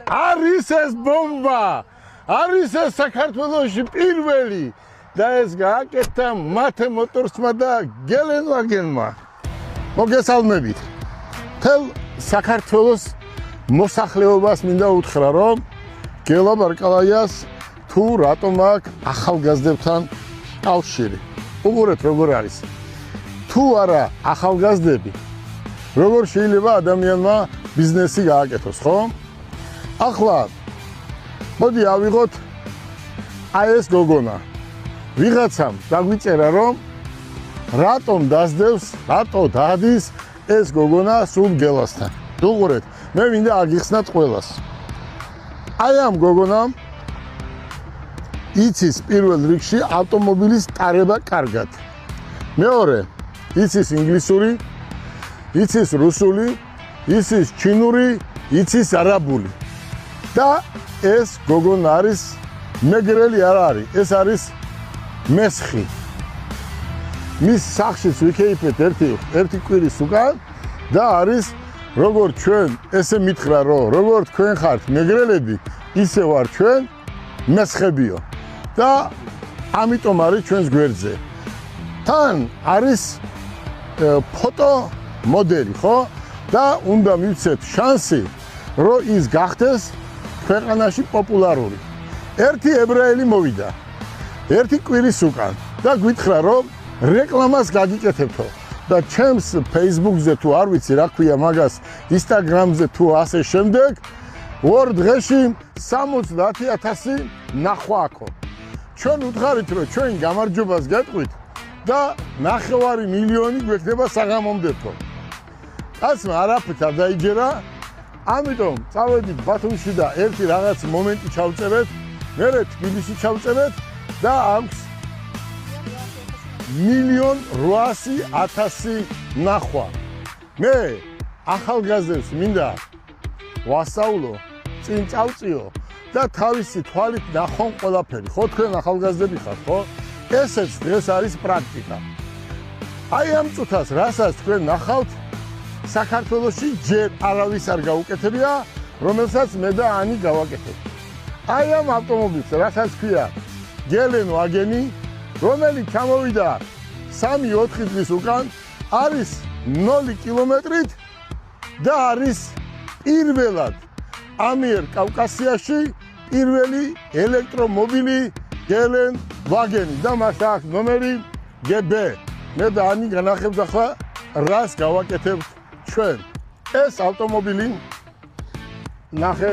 არის ეს ბომბა, არის ეს საქართველოში პირველი და ეს გააკეთა მათე მოტორსმა და გელენვაგენმა. მოგესალმებით. თელ საქართველოს მოსახლეობას მინდა უთხრა, რომ გელა ბარკალაიას თუ რატომ აქვს ახალგაზრდებთან კავშირი. უყურეთ როგორ არის. თუ არა ახალგაზრდები, როგორ შეიძლება ადამიანმა ბიზნესი გააკეთოს, ხო? ახლა მოდი ავიღოთ აი ეს გოგონა. ვიღაცამ დაგვიწერა, რომ რატომ დაძდევს, რატო დადის ეს გოგონა სულ გელასთან. უყურეთ, მე მინდა აგიხსნათ ყველას. აი ამ გოგონამ იცის პირველ რიგში ავტომობილის ტარება კარგად. მეორე, იცის ინგლისური, იცის რუსული, იცის ჩინური, იცის არაბული. და ეს გოგონა არის მეგრელი არ არის, ეს არის მესხი. მის სახშიც ვიქეიფეთ ერთი კვირის უკან და არის როგორ ჩვენ ესე მითხრა, რომ როგორ თქვენ ხართ მეგრელები, ისე ვარ ჩვენ მესხებიო. და ამიტომ არის ჩვენს გვერდზე. თან არის ფოტო მოდელი, ხო? და უნდა მივცეთ შანსი, რომ ის გახდეს ქვეყანაში პოპულარული. ერთი ებრაელი მოვიდა ერთი კვირის უკან და გითხრა, რომ რეკლამას გაგიკეთებთო და ჩემს Facebook-ზე თუ არ ვიცი რა ქვია მაგას, Instagram-ზე თუ ასე შემდეგ, ორ დღეში 70,000 ნახვა აქვს. ჩვენ უთხარით, რომ ჩვენ გამარჯვებას გეტყვით და 9 მილიონი გვექნება საღამომდევრთო. კაცმა არაფრით არ დაიჯერა, ამიტომ წავედით ბათუმში და ერთი რაღაც მომენტი ჩავწერეთ, მერე თბილისში ჩავწერეთ და აქვს 1,800,000 ნახვა. მე ახალგაზრდებს მინდა ვასწავლო, წინ წავწიო და თავისი თვალით ნახონ ყველაფერი. ხო, თქვენ ახალგაზრდები ხართ, ხო? ესეც დღეს არის პრაქტიკა. აი ამ წუთას, რასაც თქვენ ნახავთ, საქართველოში ჯერ არავის არ გაუკეთებია, რომელსაც მე და ანი გავაკეთებ. აი ამ ავტომობილს, რასაც ქვია გელენვაგენი, რომელიც ჩამოვიდა 3-4 დღის უკან, არის 0 კილომეტრით და არის პირველად ამიერკავკასიაში პირველი ელექტრომობილი გელენვაგენი და მას აქვს ნომერი GB. მე და ანი განახებთ ახლა რას გავაკეთებთ ჩვენ. ეს ავტომობილი ნახე